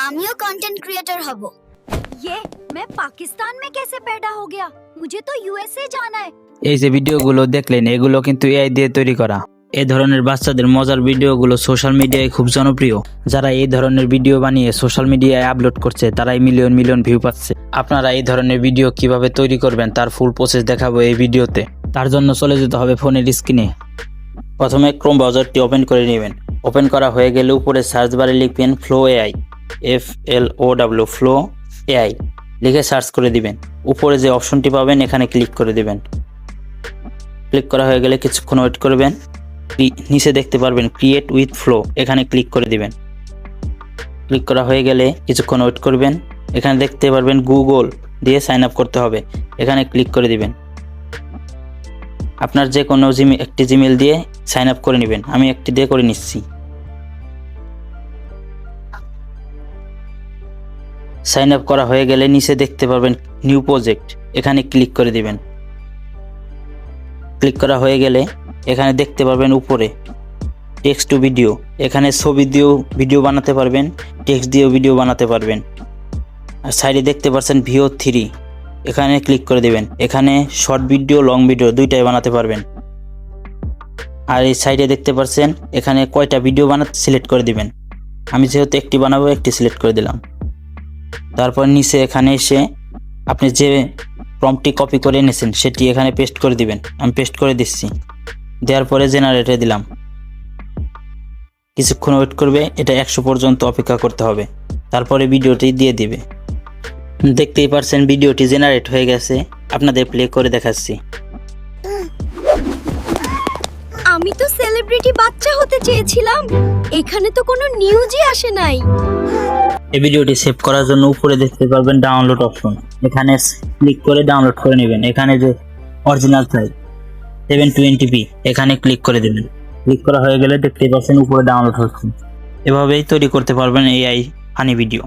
আমিও content creator হব। ये मैं पाकिस्तान में कैसे पैदा हो गया? मुझे तो यूएसए जाना है। এই যে ভিডিওগুলো দেখলেন এগুলো কিন্তু এআই দিয়ে তৈরি করা। এই ধরনের বাচ্চাদের মজার ভিডিওগুলো সোশ্যাল মিডিয়ায় খুব জনপ্রিয়। যারা এই ধরনের ভিডিও বানিয়ে সোশ্যাল মিডিয়ায় আপলোড করছে তারাই মিলিয়ন মিলিয়ন ভিউ পাচ্ছে। আপনারা এই ধরনের ভিডিও কিভাবে তৈরি করবেন তার ফুল প্রসেস দেখাবো এই ভিডিওতে। তার জন্য চলে যেতে হবে ফোনের স্ক্রিনে। প্রথমে ক্রোম ব্রাউজারটি ওপেন করে নেবেন। ওপেন করা হয়ে গেলে উপরে সার্চ বারে লিখবেন flow AI, FLOW flow AI লিখে সার্চ করে দিবেন। উপরে যে অপশনটি পাবেন এখানে ক্লিক করে দিবেন। ক্লিক করা হয়ে গেলে কিছুক্ষণ ওয়েট করবেন। নিচে দেখতে পারবেন ক্রিয়েট উইথ ফ্লো, এখানে ক্লিক করে দিবেন। ক্লিক করা হয়ে গেলে কিছুক্ষণ ওয়েট করবেন। এখানে দেখতে পারবেন গুগল দিয়ে সাইন আপ করতে হবে, এখানে ক্লিক করে দিবেন। আপনার যে কোনো একটি জিমেল দিয়ে সাইন আপ করে নেবেন। আমি একটি দিয়ে করে নিচ্ছি। সাইন আপ করা হয়ে গেলে নিচে দেখতে পারবেন নিউ প্রজেক্ট, এখানে ক্লিক করে দিবেন। ক্লিক করা হয়ে গেলে এখানে দেখতে পারবেন উপরে টেক্সট টু ভিডিও, এখানে ছবি দিয়েও ভিডিও বানাতে পারবেন, টেক্সট দিয়েও ভিডিও বানাতে পারবেন। আর সাইডে দেখতে পাচ্ছেন VO3, এখানে ক্লিক করে দিবেন। এখানে শর্ট ভিডিও লং ভিডিও দুইটাই বানাতে পারবেন। আর এই সাইডে দেখতে পাচ্ছেন এখানে কয়টা ভিডিও বানাতে সিলেক্ট করে দিবেন। আমি যেহেতু একটি বানাবো একটি সিলেক্ট করে দিলাম। তারপর নিচে এখানে এসে আপনি যে প্রম্পটটি কপি করে এনেছেন সেটি এখানে পেস্ট করে দিবেন। আমি পেস্ট করে দিচ্ছি। দেওয়ার পরে জেনারেটে দিলাম। কিছুক্ষণ ওয়েট করবে, এটা 100 পর্যন্ত অপেক্ষা করতে হবে। তারপরে ভিডিওটি দিয়ে দিবে। দেখতেই পারছেন ভিডিওটি জেনারেট হয়ে গেছে। আপনাদের প্লে করে দেখাচ্ছি। আমি তো সেলিব্রিটি বাচ্চা হতে চেয়েছিলাম, এখানে তো কোনো নিউজই আসে নাই। এই ভিডিওটি সেভ করার জন্য উপরে দেখতে পারবেন ডাউনলোড অপশন, এখানে ক্লিক করে ডাউনলোড করে নেবেন। এখানে যে অরিজিনাল সাইজ 720p, এখানে ক্লিক করে দেবেন। ক্লিক করা হয়ে গেলে দেখতে পাচ্ছেন উপরে ডাউনলোড হচ্ছে। এভাবেই তৈরি করতে পারবেন এআই ফানি ভিডিও।